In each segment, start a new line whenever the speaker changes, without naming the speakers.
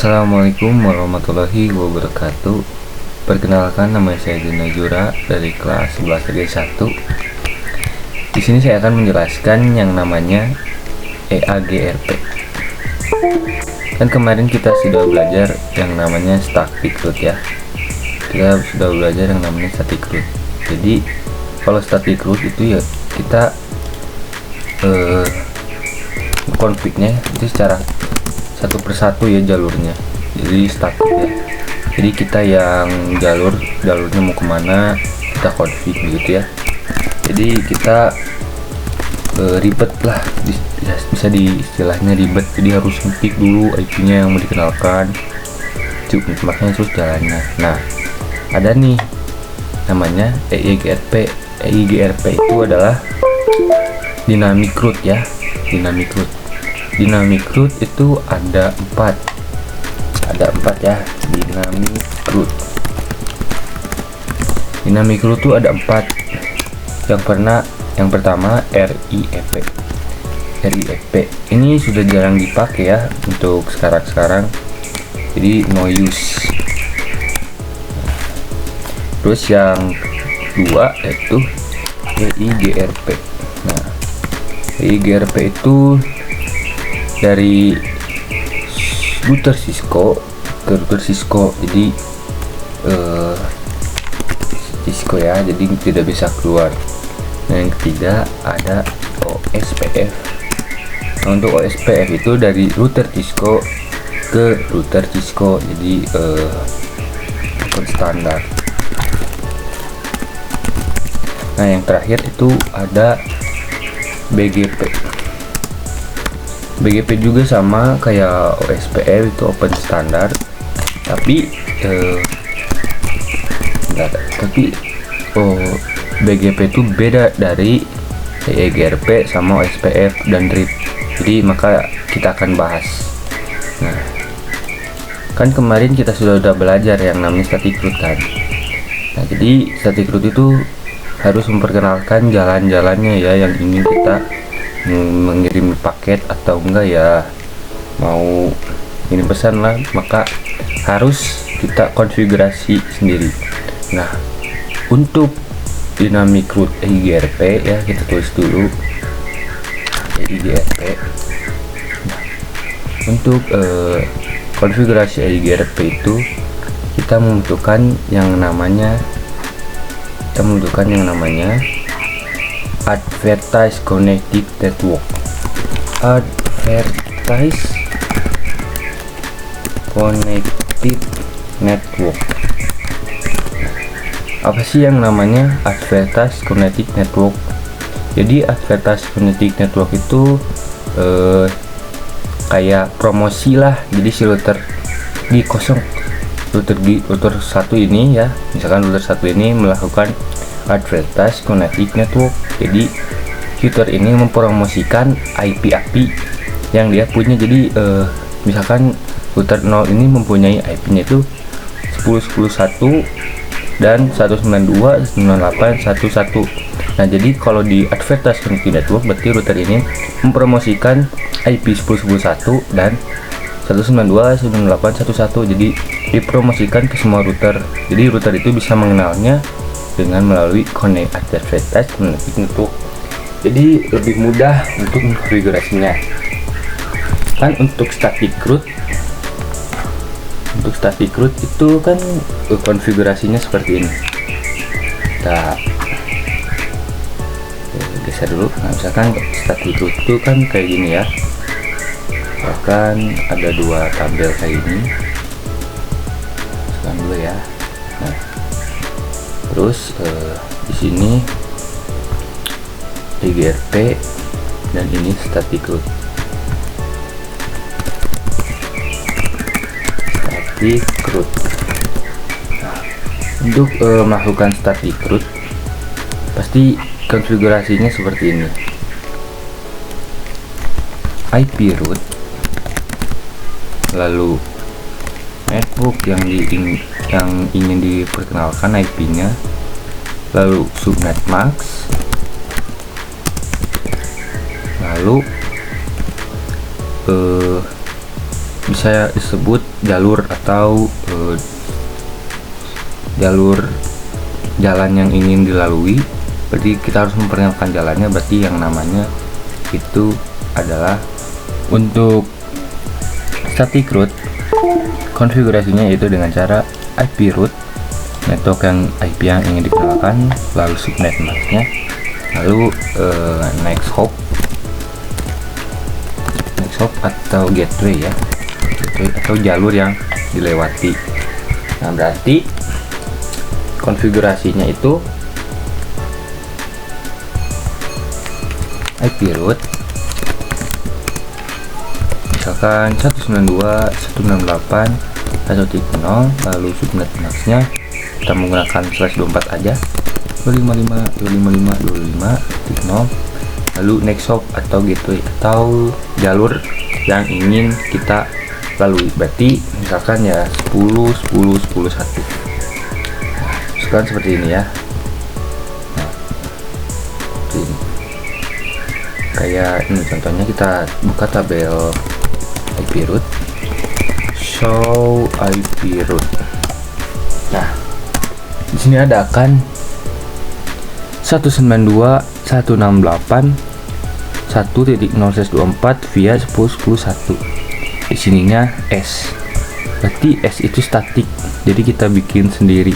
Assalamualaikum warahmatullahi wabarakatuh. Perkenalkan, nama saya Dina Jura dari kelas 11 D1. Di sini saya akan menjelaskan yang namanya EAGRP. Kan kemarin kita sudah belajar yang namanya static root ya. Kita sudah belajar yang namanya static root. Jadi kalau static root itu ya kita konfliknya itu secara satu persatu ya jalurnya, jadi statik ya. Jadi kita yang jalurnya mau kemana kita config gitu ya. Jadi kita ribet lah, bisa di istilahnya ribet. Jadi harus ngetik dulu IP-nya yang mau dikenalkan, makanya terus jalannya. Nah, ada nih namanya EIGRP. EIGRP itu adalah dynamic root ya, dynamic root. Dynamic root itu ada empat ya. Dynamic root itu ada empat. Yang pertama RIEP. Ini sudah jarang dipakai ya untuk sekarang, jadi no use. Terus yang kedua yaitu EIGRP. Nah, EIGRP itu dari router Cisco ke router Cisco, jadi Cisco ya, jadi tidak bisa keluar. Nah, yang ketiga ada OSPF. Nah, untuk OSPF itu dari router Cisco ke router Cisco, jadi bukan standar. Nah, yang terakhir itu ada BGP. BGP juga sama kayak OSPF, itu open standard, tapi BGP itu beda dari EIGRP sama OSPF dan RIP. Jadi maka kita akan bahas. Nah, kan kemarin kita sudah belajar yang namanya static root kan. Nah, jadi static root itu harus memperkenalkan jalan-jalannya ya, yang ingin kita mengirim paket atau enggak ya, mau ini pesan lah, maka harus kita konfigurasi sendiri. Nah, untuk dynamic root EIGRP ya, kita tulis dulu EIGRP. Nah, untuk konfigurasi EIGRP itu kita membutuhkan yang namanya Advertise Connected Network. Advertise Connected Network. Apa sih yang namanya Advertise Connected Network? Jadi Advertise Connected Network itu kayak promosi lah. Jadi si router router satu ini ya, misalkan router satu ini melakukan Advertise Connected Network. Jadi router ini mempromosikan IP yang dia punya. Jadi misalkan router 0 ini mempunyai IP-nya itu 10.10.1 dan 192.168.1.1. Nah, jadi kalau di Advertise Connected Network berarti router ini mempromosikan IP 10.10.1 dan 192.168.1.1. Jadi dipromosikan ke semua router. Jadi router itu bisa mengenalnya dengan melalui connect Advertise Connected Network. Jadi lebih mudah untuk konfigurasinya. Kan untuk static root itu kan konfigurasinya seperti ini. Kita geser dulu. Nah, misalkan static root itu kan kayak gini ya. Misalkan ada dua tabel kayak ini. Misalkan dulu ya. Nah, terus di sini EIGRP dan ini static root. Nah, untuk melakukan static root pasti konfigurasinya seperti ini. IP root, lalu network yang ingin diperkenalkan IP-nya, lalu subnet max, lalu bisa disebut jalur atau jalur jalan yang ingin dilalui. Berarti kita harus memperkenalkan jalannya, berarti yang namanya itu adalah untuk static route. Konfigurasinya yaitu dengan cara IP route, network yang IP yang ingin dikenalkan, lalu subnet masknya, lalu next hop atau gateway ya, gateway atau jalur yang dilewati. Nah, berarti konfigurasinya itu IP route misalkan 192.168.1.0, lalu subnet masknya kita menggunakan /24 aja, 255.255.255.0, lalu next hop atau gateway atau jalur yang ingin kita lalui. Berarti misalkan ya 10.10.10.1. Misalkan seperti ini ya. Nah, ini kayak ini contohnya, kita buka tabel IP route, show IP route. Nah, di sini ada akan 192.168.1.0/24 via 10.10.1. Di sininya S. Berarti S itu statik. Jadi kita bikin sendiri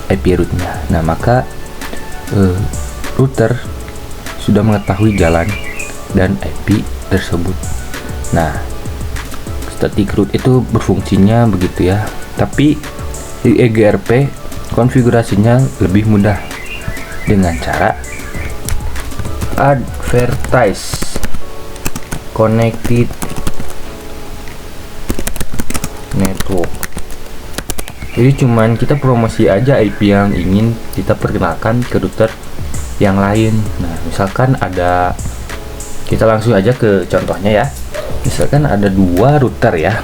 IP route-nya. Nah, maka router sudah mengetahui jalan dan IP tersebut. Nah, static route itu berfungsinya begitu ya. Tapi di EGRP konfigurasinya lebih mudah dengan cara advertise connected network. Jadi cuman kita promosi aja IP yang ingin kita perkenalkan ke router yang lain. Nah, misalkan ada, kita langsung aja ke contohnya ya. Misalkan ada dua router ya,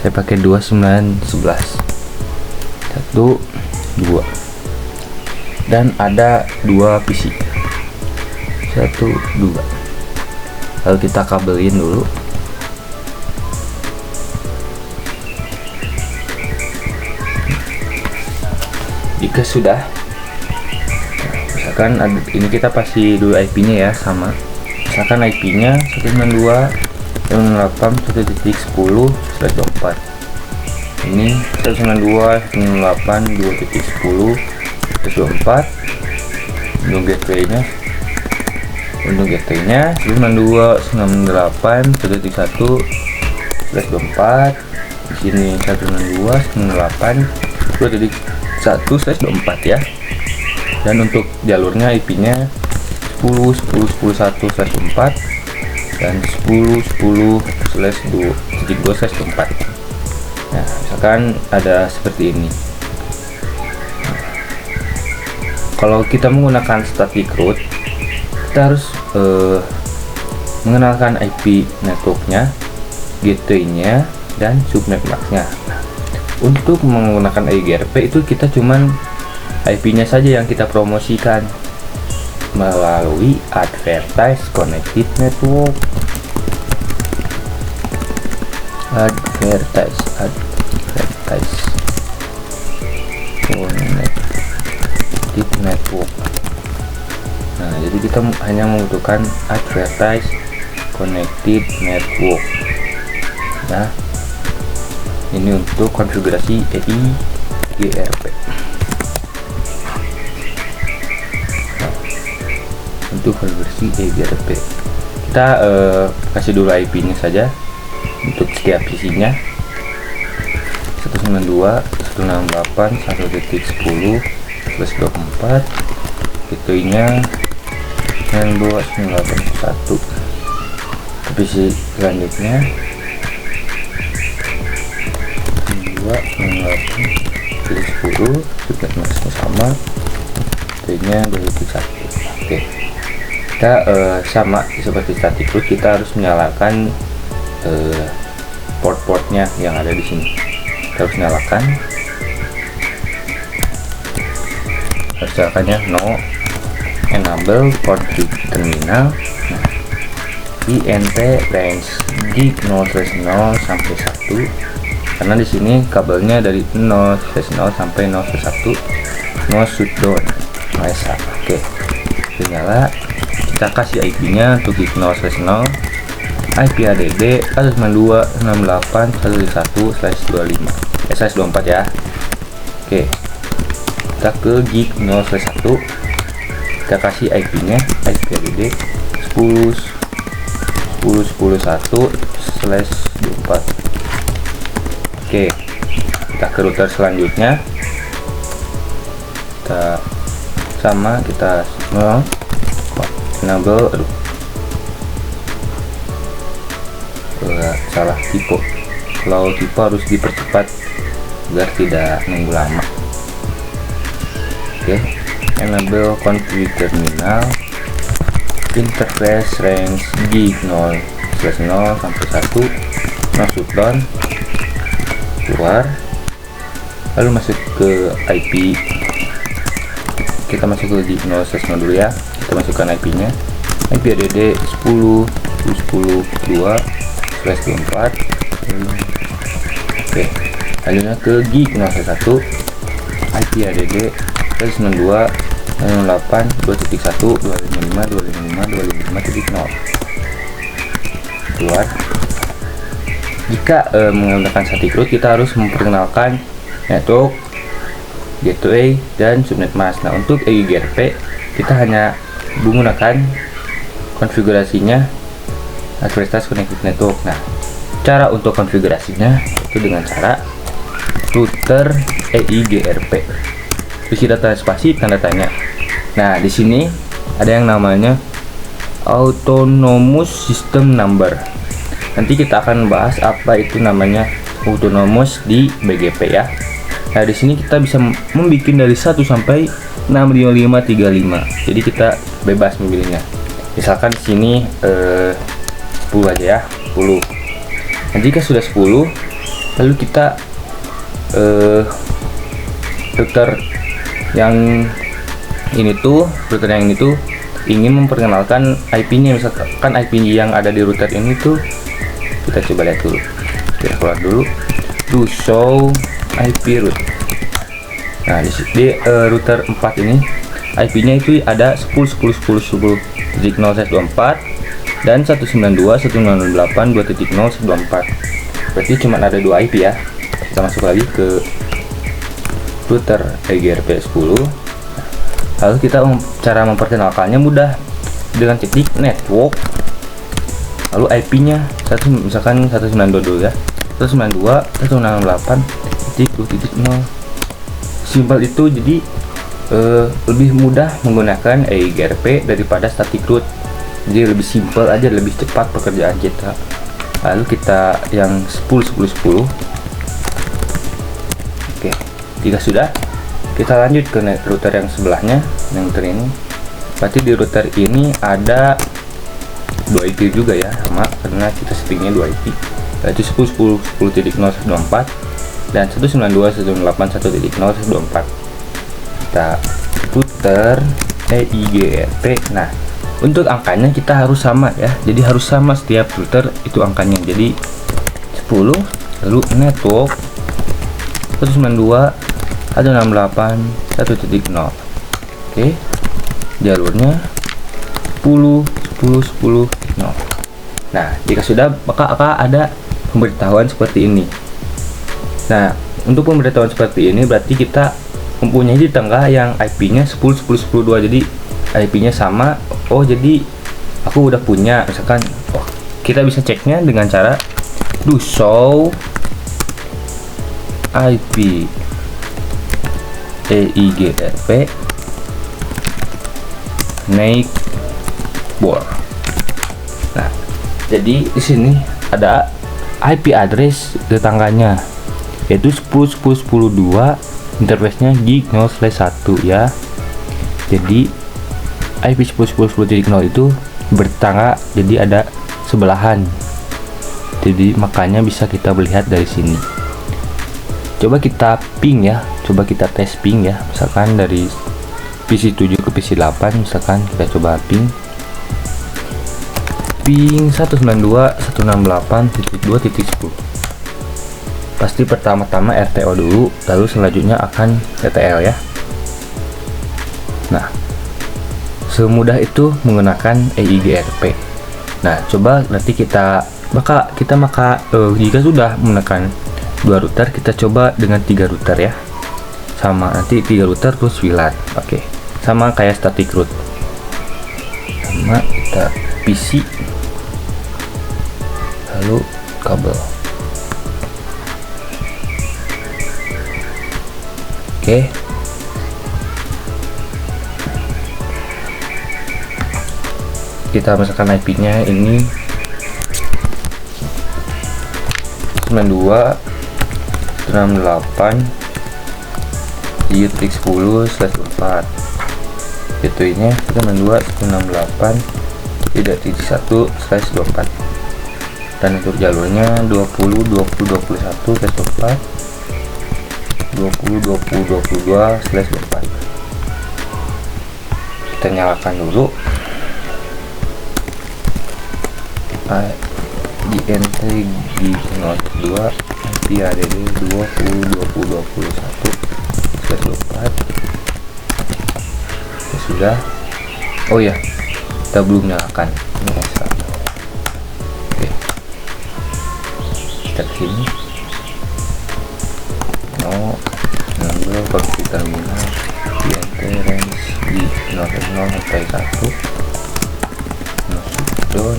saya pakai 2911 1 2, dan ada dua PC 1 2. Lalu kita kabelin dulu. Jika sudah, misalkan ada, ini kita pasti dulu IP-nya ya sama. Misalkan IP-nya 192.168.1.10/24. Ini 192.168.2.10/24. Untuk gateway-nya 192.168.1.1/24. Di sini 192.168.2.1/24 ya. Dan untuk jalurnya IP-nya 10.10.10.1/4 dan 10.10/2.2/4. Nah, misalkan ada seperti ini. Kalau kita menggunakan static route, kita harus mengenalkan IP networknya, gateway-nya, dan subnet masknya. Nah, untuk menggunakan EGRP itu kita cuman IP-nya saja yang kita promosikan melalui advertise connected network. Advertise connected network. Nah, jadi kita hanya membutuhkan advertise connected network. Nah, ini untuk konfigurasi EIGRP. Untuk konfigurasi EIGRP, kita kasih dulu IP-nya saja untuk setiap PC-nya. 192.168.1.10/24. Gateway-nya 92.981. PC selanjutnya 2.9.10, subnet masknya sama, gateway-nya 2.1. Oke, kita sama seperti static route, kita harus menyalakan port-portnya yang ada di sini. Kita harus nyalakan, no enable port di terminal. Nah, INT range gig 0/0 sampai 1, karena di sini kabelnya dari 0/0 sampai 0/1, no shutdown Maesa. Oke, nyala. Kita kasih IP-nya untuk gig 0/0, IP ADD 192.168.1/25/24 ya. Oke, kita ke gig 0/1, kita kasih IP-nya, IP ADD 10.10.1/24. Oke, kita ke router selanjutnya, kita enable, salah tipe. Kalau tipe harus dipercepat agar tidak nunggu lama. Oke, enable config terminal interface range gig 0/0 sampai 1, no shutdown, keluar, lalu masuk ke IP. Kita masuk ke gig 0/0 dulu ya. Kita masukkan IP-nya, IP ADD 10.10.2/24. Oke, lanjutnya ke gig 0/1, IP ADD 192.268.2.1.255.255.255.0. Keluar. Jika menggunakan static root, kita harus memperkenalkan network, gateway, dan subnet mask. Nah, untuk EIGRP kita hanya menggunakan konfigurasinya Adverse Connected Network. Nah, cara untuk konfigurasinya itu dengan cara router EIGRP. Isi data spasi tanda tanya. Nah, di sini ada yang namanya autonomous system number. Nanti kita akan bahas apa itu namanya autonomous di BGP ya. Nah, di sini kita bisa membuat dari 1 sampai 65535. Jadi kita bebas memilihnya. Misalkan di sini 10 aja ya, 10. Nah, jika sudah 10, lalu kita router yang ini tuh ingin memperkenalkan IP-nya. Misalkan IP yang ada di router ini tuh, kita coba lihat dulu. Kita keluar dulu, to show IP root. Nah, di router 4 ini IP-nya itu ada 10.10.10.10/0/24 dan 192.168.2.0/24. Berarti cuma ada 2 IP ya. Kita masuk lagi ke router EIGRP 10. Lalu kita cara memperkenalkannya mudah, dengan ketik network, lalu IP-nya misalkan 192 ya, 192.168.2.0. Simpel itu. Jadi lebih mudah menggunakan EIGRP daripada static root. Jadi lebih simpel aja, lebih cepat pekerjaan kita. Lalu kita yang 10.10.10. Oke, jika sudah, kita lanjut ke router yang sebelahnya, yang router ini. Berarti di router ini ada 2 IP juga ya, sama, karena kita settingnya 2 IP, yaitu 10.10.10.0/24 dan 192.168.1.0/24. Kita router EIGRP. Nah, untuk angkanya kita harus sama ya, jadi harus sama setiap router itu angkanya. Jadi 10, lalu network 192.168.1.0. Oke, jalurnya 10.10.10.0. Nah, jika sudah, maka akan ada pemberitahuan seperti ini. Nah, untuk pemberitahuan seperti ini berarti kita mempunyai di tengah yang IP-nya 10.10.10.2. Jadi IP-nya sama. Oh, jadi aku udah punya. Misalkan, kita bisa ceknya dengan cara do show IP EIGRP neighbor. Nah, jadi di sini ada IP address tetangganya, yaitu 10.10.10.2, interface-nya gig 0/1 ya. Jadi IP 10.10.10.0 itu bertetangga, jadi ada sebelahan. Jadi makanya bisa kita melihat dari sini. Coba kita ping ya, coba kita tes ping ya. Misalkan dari PC 7 ke PC 8, misalkan kita coba ping. ping 192.168.2.10. Pasti pertama-tama RTO dulu, lalu selanjutnya akan TTL ya. Nah, semudah itu menggunakan EIGRP. Nah, coba nanti jika sudah menggunakan 2 router, kita coba dengan 3 router ya. Sama, nanti 3 router plus VLAN. Oke, sama kayak static root. Sama kita PC, lalu kabel. Oke. Kita masukkan IP-nya ini 92.168.10/4. Gateway-nya 92.168.1/24. Dan untuk jalurnya 20.20.21/4, 20.20.22/4. Kita nyalakan dulu INT G02 IP ADD 20.20.21/4. Ya sudah. Oh ya, kita belum nyalakan ini S1. Oke, kita kesini. Nambah konfig terminal INT range di 0.0 sampai 1. Down.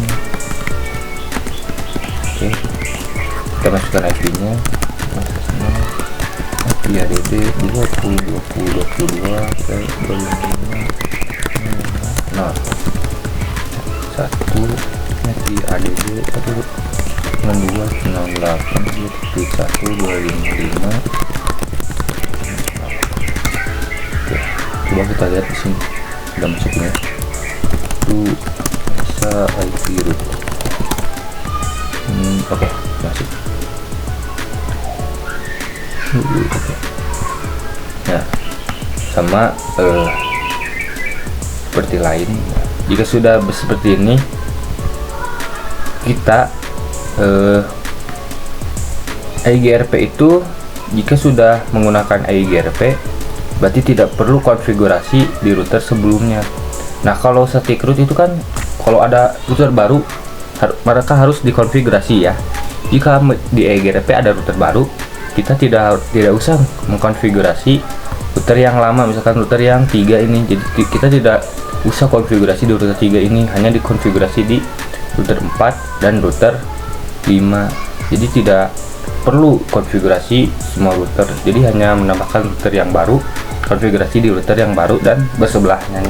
Oke, kita masukkan IP-nya IP ADD 20.20.22/25 1 IP ADD 192.168.1.1.255. Oke, coba kita lihat di sini udah masuknya. Itu bisa IP root. Oke, masuk. Oke. Nah, sama seperti lain. Jika sudah seperti ini, kita EIGRP itu jika sudah menggunakan EIGRP berarti tidak perlu konfigurasi di router sebelumnya. Nah, kalau static root itu kan kalau ada router baru mereka harus dikonfigurasi ya. Jika di EIGRP ada router baru, kita tidak usah mengkonfigurasi router yang lama, misalkan router yang 3 ini. Jadi kita tidak usah konfigurasi di router 3 ini, hanya dikonfigurasi di router 4 dan router 5. Jadi tidak perlu konfigurasi semua router. Jadi hanya menambahkan router yang baru, konfigurasi di router yang baru dan bersebelahnya.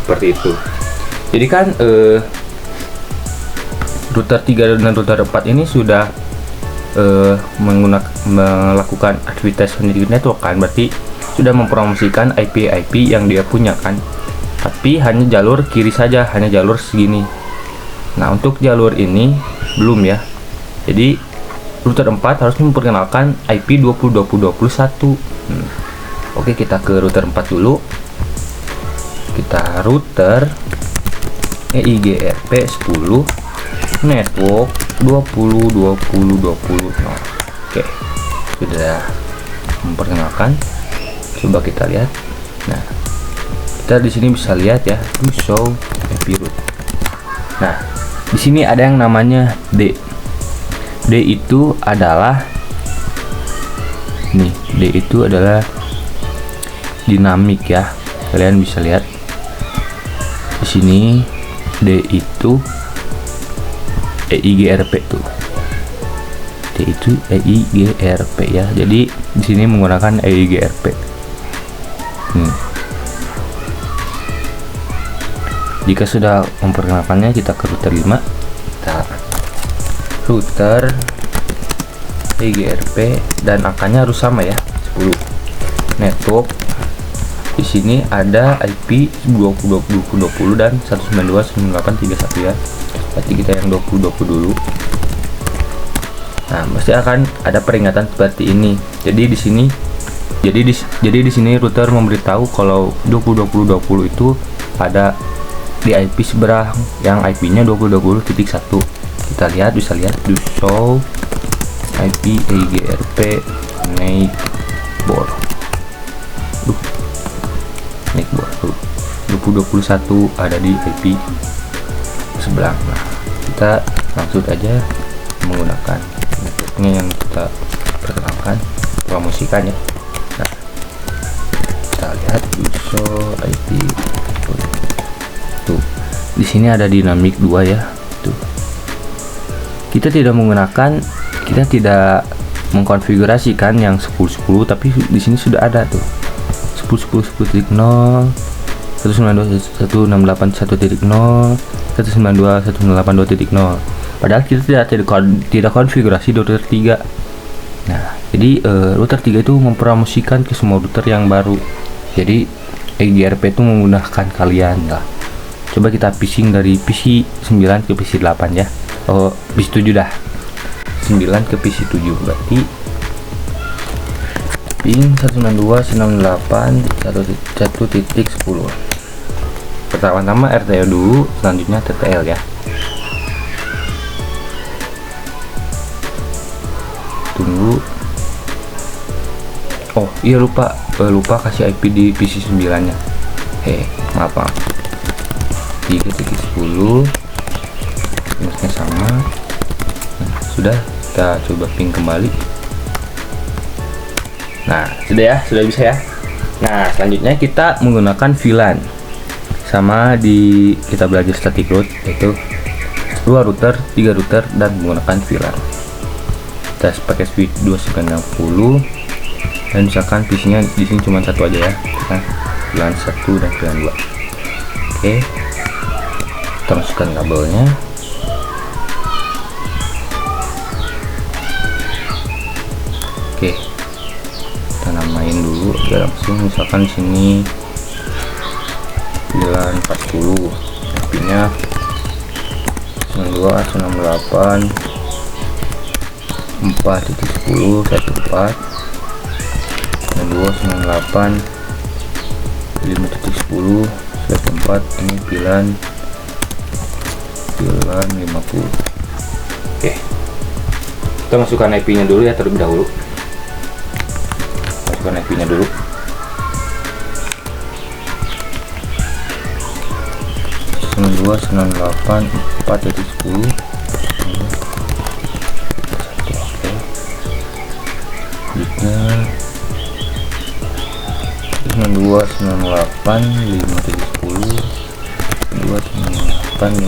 Seperti itu. Jadi kan router 3 dan router 4 ini sudah melakukan aktivitas sendiri network kan, berarti sudah mempromosikan IP yang dia punya kan, tapi hanya jalur kiri saja, hanya jalur segini. Nah, untuk jalur ini belum ya. Jadi router 4 harus memperkenalkan IP 20.20.21. Oke, kita ke router 4 dulu. Kita router EIGRP 10 network 20.20.20. Oke, sudah memperkenalkan. Coba kita lihat. Nah, kita di sini bisa lihat ya, to show IP root. Nah, di sini ada yang namanya D. D itu adalah nih, D itu adalah dinamik ya. Kalian bisa lihat di sini D itu EIGRP tuh. D itu EIGRP ya. Jadi di sini menggunakan EIGRP. Jika sudah memperkenalkannya, kita ke router 5. Kita router EIGRP dan angkanya harus sama ya, 10. Network di sini ada IP 20.20.20 dan 192.168.31 ya. Berarti kita yang 20.20 dulu. Nah, pasti akan ada peringatan seperti ini. Jadi di sini router memberitahu kalau 20.20.20 itu ada di IP seberang yang IP-nya 20.20.1. Kita lihat, bisa lihat di show IP EIGRP neighbor. Neighbor tuh 2021 ada di IP seberang. Nah, kita langsung aja menggunakan networknya yang kita perkenalkan, promosikan ya. Nah, kita lihat di show IP tuh, di sini ada dinamik 2 ya. Tuh, kita tidak mengkonfigurasikan yang 10.10, tapi di sini sudah ada tuh 10.10.10.0, 192.168.1.0, 192.168.2.0. Padahal kita tidak konfigurasi router 3. Nah, jadi router 3 itu mempromosikan ke semua router yang baru. Jadi EIGRP itu menggunakan kalian lah. Coba kita phishing dari PC 9 ke PC 8 ya. Oh, PC 7 dah. 9 ke PC 7 berarti ping 192.168.1.10. Pertama-tama RTL dulu, selanjutnya TTL ya. Tunggu. Oh iya, lupa kasih IP di PC 9 nya. Maaf 3.10 minusnya sama. Nah, sudah, kita coba ping kembali. Nah, sudah bisa ya. Nah, selanjutnya kita menggunakan VLAN. Sama di kita belajar static route, yaitu 2 router, 3 router, dan menggunakan VLAN. Kita pakai switch 2960, dan misalkan PC-nya di sini cuma satu aja ya. Nah, VLAN 1 dan VLAN 2. Oke. Kita masukkan kabelnya. Oke. Kita namain dulu ya langsung, misalkan di sini VLAN 40, IP-nya 92.168 4.10.14 92.98 5.10/4. ini VLAN 50. Oke, kita masukkan IP-nya dulu ya terlebih dahulu. Masukkan IP-nya dulu. Dua 98 4.10. Bitnya 9298 5.10 298 1.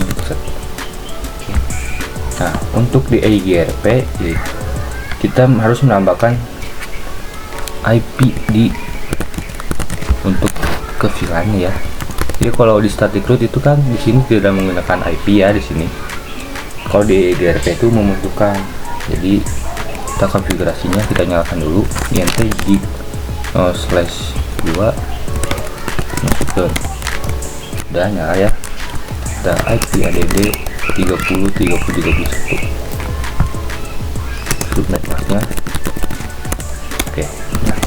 Nah, untuk di EIGRP kita harus menambahkan IP untuk ke VLAN ya. Jadi kalau di static route itu kan di sini tidak menggunakan IP ya di sini. Kalau di EIGRP itu membutuhkan. Jadi kita konfigurasinya, kita nyalakan dulu int gig /2 masuk ke udah nyala ya. Kita IP add 30.30.31 subnet masnya. Oke, nah,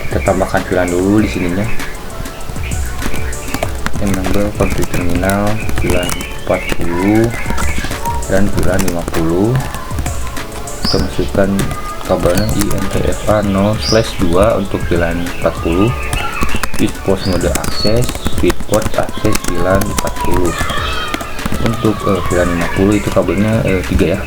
kita tambahkan VLAN dulu di sininya. Enable config terminal VLAN 40 dan VLAN 50. Kita masukkan kabelnya INTFA 0/2 untuk VLAN 40. Switch port mode akses, switch port akses VLAN 40. Untuk VLAN 50 itu kabelnya 3 ya.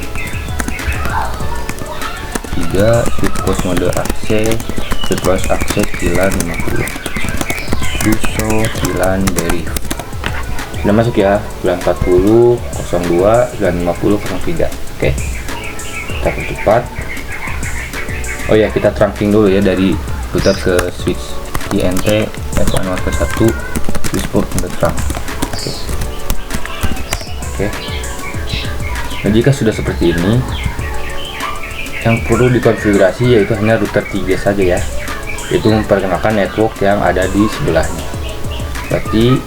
3 switch port mode akses, switch port akses VLAN 50. Duso VLAN derif. Sudah masuk ya, VLAN 40 02, VLAN 50 03. Oke. Kita percepat. Oh ya, kita trunking dulu ya dari router ke switch INT F1 switch port mode trunk. Oke. Nah, jika sudah seperti ini, yang perlu dikonfigurasi yaitu hanya router 3 saja ya, yaitu memperkenalkan network yang ada di sebelahnya. Berarti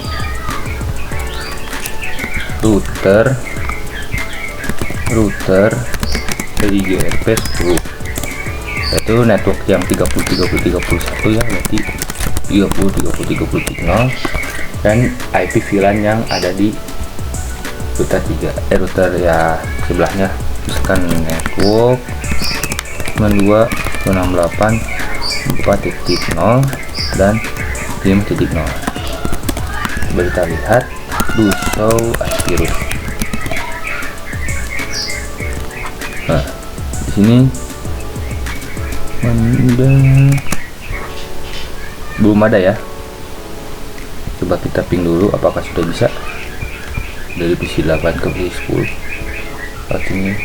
router EIGRP 10, yaitu network yang 30.30.31 ya, berarti 30.30.30.0 dan IP VLAN yang ada di router 3 router ya sebelahnya, misalkan network 92.168.4.0 dan 5.0. Coba kita lihat do show antivirus. Nah, di sini belum ada ya. Coba kita ping dulu apakah sudah bisa dari PC 8 ke PC 10. Saat ini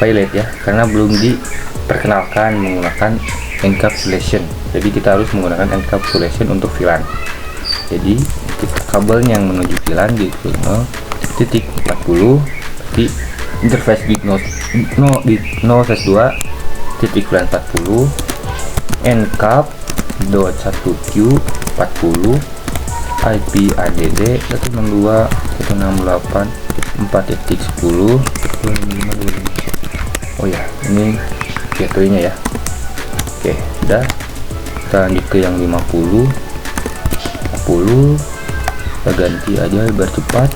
pilot ya, karena belum diperkenalkan menggunakan encapsulation. Jadi kita harus menggunakan encapsulation untuk VLAN. Jadi kita kabel yang menuju VLAN di 0.40 di interface bit 0/2 titik VLAN 40 encap .1q 40 IP ADD 162.168.4.10. Oh ya, ini gateway-nya ya. Oke, udah. Kita lanjut ke yang 50. Kita ganti aja biar cepat.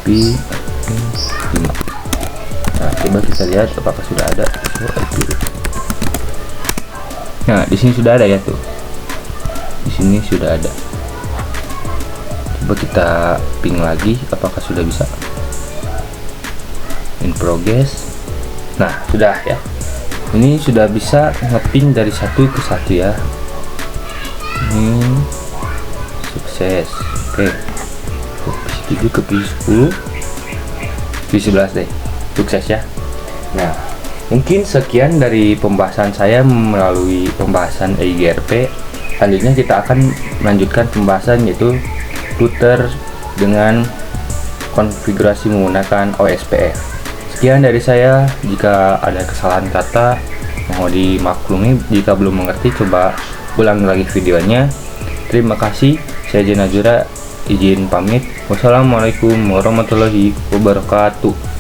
IP 5. Nah, coba kita lihat apakah sudah ada. Nah, di sini sudah ada ya tuh. Di sini sudah ada. Coba kita ping lagi apakah sudah bisa. In progress. Nah, sudah ya. Ini sudah bisa ngeping dari satu ke satu ya. Ini sukses. Oke. PC7 ke PC10. PC11 deh. Sukses ya. Nah, mungkin sekian dari pembahasan saya melalui pembahasan EIGRP. Selanjutnya kita akan melanjutkan pembahasan yaitu router dengan konfigurasi menggunakan OSPF. Sekian dari saya, jika ada kesalahan kata mohon dimaklumi, jika belum mengerti coba ulangi lagi videonya. Terima kasih, saya Jenazura izin pamit. Wassalamualaikum warahmatullahi wabarakatuh.